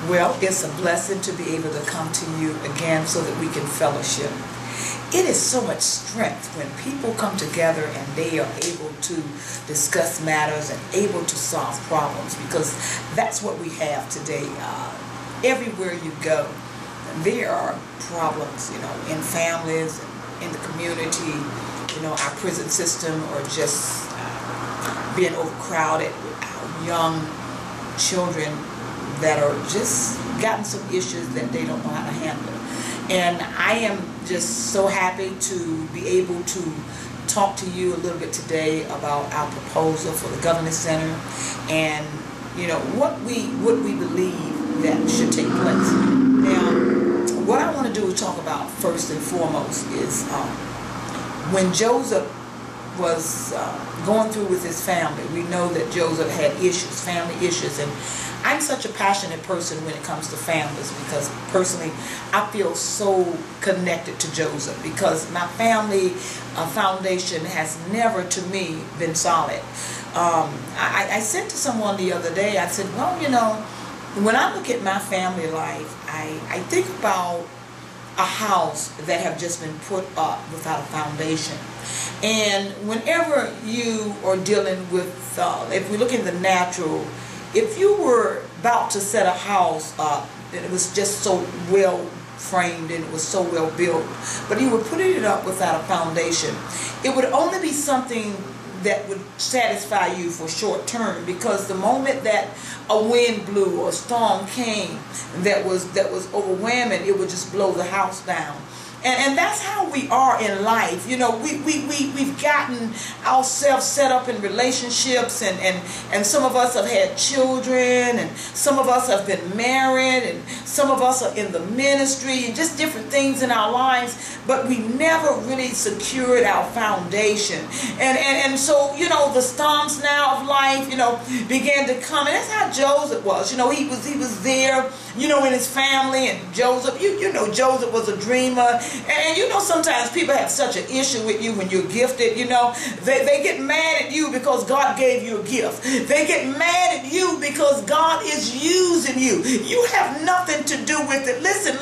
Well, it's a blessing to be able to come to you again so that we can fellowship. It is so much strength when people come together and they are able to discuss matters and able to solve problems, because that's what we have today. Everywhere you go, there are problems, in families, in the community. Our prison system are just being overcrowded with our young children that are just gotten some issues that they don't know how to handle. And I am just so happy to be able to talk to you a little bit today about our proposal for the Governess Center and what we believe that should take place. Now, what I want to do is talk about first and foremost is when Joseph was going through with his family. We know that Joseph had issues, family issues, and I'm such a passionate person when it comes to families, because personally I feel so connected to Joseph, because my family foundation has never to me been solid. I said to someone the other day, I said, well, when I look at my family life, I think about a house that have just been put up without a foundation. And whenever you are dealing with, if we look in the natural, if you were about to set a house up and it was just so well framed and it was so well built, but you were putting it up without a foundation, it would only be something that would satisfy you for short term, because the moment that a wind blew or a storm came that was overwhelming, it would just blow the house down. And that's how we are in life. We've gotten ourselves set up in relationships, and some of us have had children, and some of us have been married, and some of us are in the ministry, and just different things in our lives, but we never really secured our foundation. And so, the storms now of life, began to come, and that's how Joseph was. He was there, in his family, and Joseph, Joseph was a dreamer. And sometimes people have such an issue with you when you're gifted. They get mad at you because God gave you a gift. They get mad at you because God is using you. You have nothing to do with it. Listen.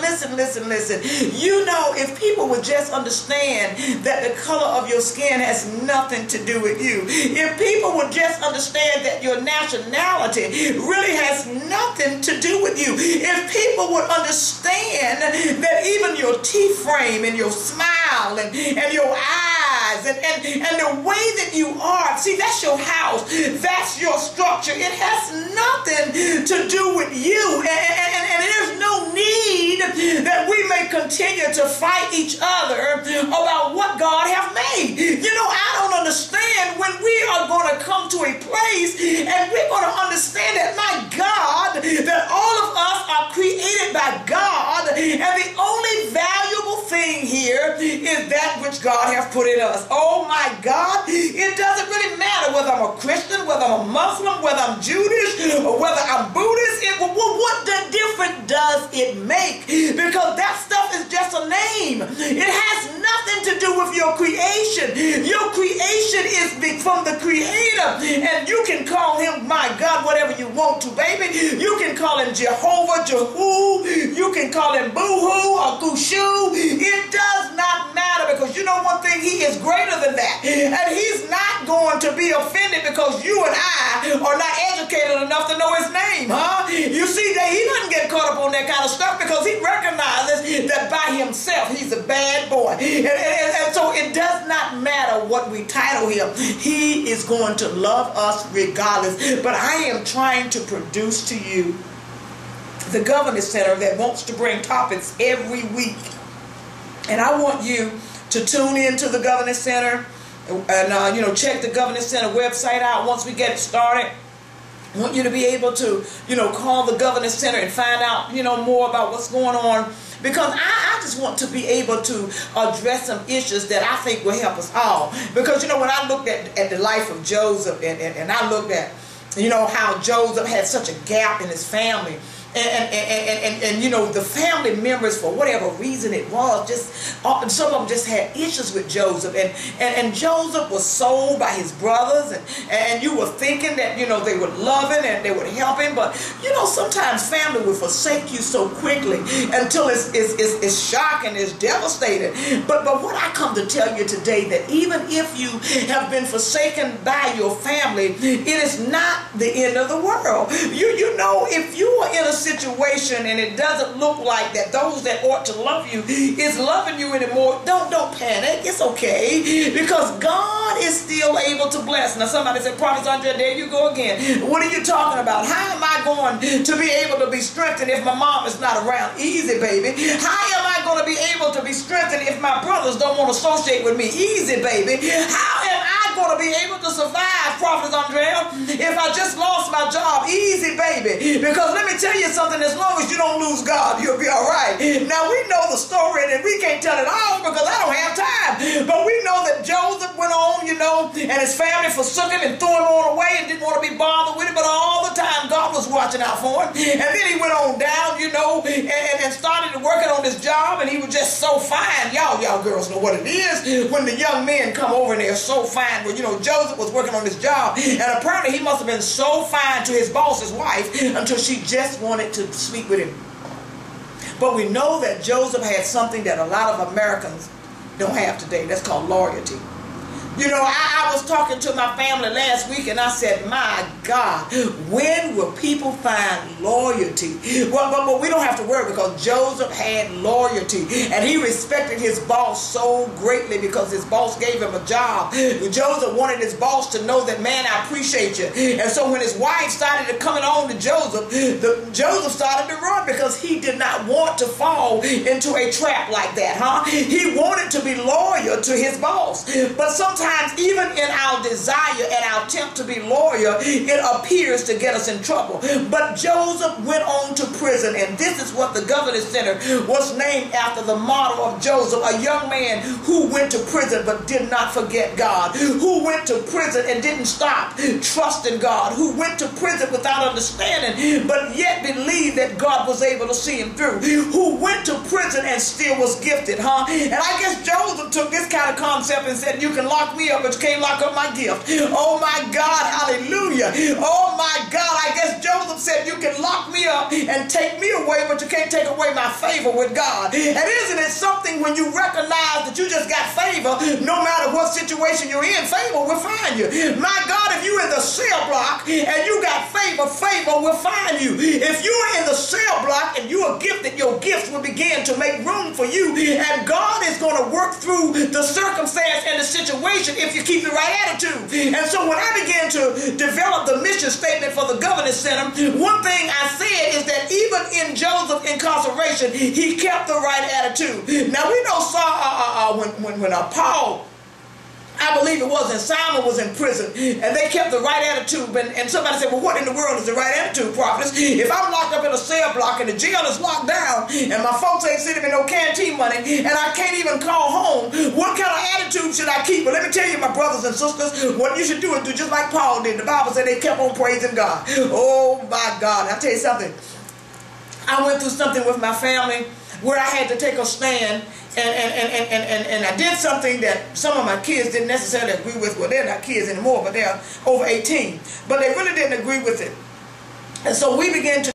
If people would just understand that the color of your skin has nothing to do with you. If people would just understand that your nationality really has nothing to do with you. If people would understand that even your teeth frame and your smile and your eyes and the way that you are, see, that's your house, that's your structure. It has nothing to do with you, and there's no need that we may continue to fight each other about what God has made. I don't understand when we are going to come to a place and we're going to understand that, my God, that all of us are created by God, and the only valuable thing here is that which God has put in us. Oh my God, it doesn't really matter whether I'm a Christian, whether I'm a Muslim, whether I'm Jewish, or whether I'm Buddhist. What the difference does it make? Because that stuff is just a name. It has nothing to do with your creation. Your creation is from the Creator, and you can call him, my God, whatever you want to, baby. You can call him Jehovah, Jehu. You can call him Boo-hoo or Gushu. It does not matter, because one thing, he is greater than that. And he's not going to be offended because you and I are not educated enough to know his name, huh? You see, that he doesn't get caught up on that kind of stuff, because he recognizes that by himself he's a bad boy. And so it does not matter what we title him. He is going to love us regardless. But I am trying to produce to you the Governess Center that wants to bring topics every week. And I want you to tune into the Governess Center and check the Governess Center website out once we get it started. I want you to be able to call the Governess Center and find out more about what's going on, because I just want to be able to address some issues that I think will help us all. Because when I looked at the life of Joseph, and I looked at how Joseph had such a gap in his family, and you know, the family members, for whatever reason it was, just some of them just had issues with Joseph, and Joseph was sold by his brothers, and you were thinking that, you know, they would love him and they would help him, but you know, sometimes family will forsake you so quickly until it's shocking, it's devastating. But what I come to tell you today, that even if you have been forsaken by your family, it is not the end of the world. You know, if you are in a situation and it doesn't look like that those that ought to love you is loving you anymore, don't panic. It's okay, because God is still able to bless. Now somebody said, Prophetess Andrea, there you go again. What are you talking about? How am I going to be able to be strengthened if my mom is not around? Easy, baby. How am I going to be able to be strengthened if my brothers don't want to associate with me? Easy, baby. How am I going to be able to survive, Prophetess Andrea, if I just lost my job? Easy, baby. Because let me tell you something, as long as you don't lose God, you'll be all right. Now we know the story and we can't tell it all because I don't have time. But we know that Joseph went on, you know, and his family forsook him and threw him on away and didn't want to be bothered with him. But all the time God was watching out for him. And then he went on down, you know, and started working on his job, and he was just so fine. Y'all girls know what it is when the young men come over and they're so fine. Well, you know, Joseph was working on his job, and apparently he must have been so fine to his boss's wife until she just wanted to sleep with him. But we know that Joseph had something that a lot of Americans don't have today. That's called loyalty. You know, I was talking to my family last week, and I said, my God, when will people find loyalty? Well, but we don't have to worry, because Joseph had loyalty, and he respected his boss so greatly because his boss gave him a job. Joseph wanted his boss to know that, man, I appreciate you. And so when his wife started coming on to Joseph, Joseph started to run, because he did not want to fall into a trap like that, huh? He wanted to be loyal to his boss. But sometimes, even in our desire and our attempt to be loyal, it appears to get us in trouble. But Joseph went on to prison, and this is what the Governess Center was named after, the model of Joseph, a young man who went to prison but did not forget God, who went to prison and didn't stop trusting God, who went to prison without understanding but yet believed that God was able to see him through, who went to prison and still was gifted, huh? And I guess Joseph took this kind of concept and said, you can lock me up, but you can't lock up my gift. Oh my God, hallelujah. Oh my God, I guess Joseph said, you can lock me up and take me away, but you can't take away my favor with God. And isn't it something when you recognize that you just got favor, no matter what situation you're in, favor will find you. My God, if you're in the cell block and you got favor, favor will find you. If you're in the cell block and you are gifted, your gifts will begin to make room for you, and God is going to work through the circumstance and the situation if you keep the right attitude. And so when I began to develop the mission statement for the Governess Center, one thing I said is that even in Joseph's incarceration, he kept the right attitude. Now we know when Paul, I believe it was, and Simon was in prison, and they kept the right attitude. And somebody said, well, what in the world is the right attitude, Prophetess? If I'm locked up in a cell block and the jail is locked down and my folks ain't sending me no canteen money and I can't even call home, what kind of attitude should I keep? Well, let me tell you, my brothers and sisters, what you should do is do just like Paul did. The Bible said they kept on praising God. Oh my God, I'll tell you something. I went through something with my family where I had to take a stand, and I did something that some of my kids didn't necessarily agree with. Well, they're not kids anymore, but they're over 18. But they really didn't agree with it. And so we began to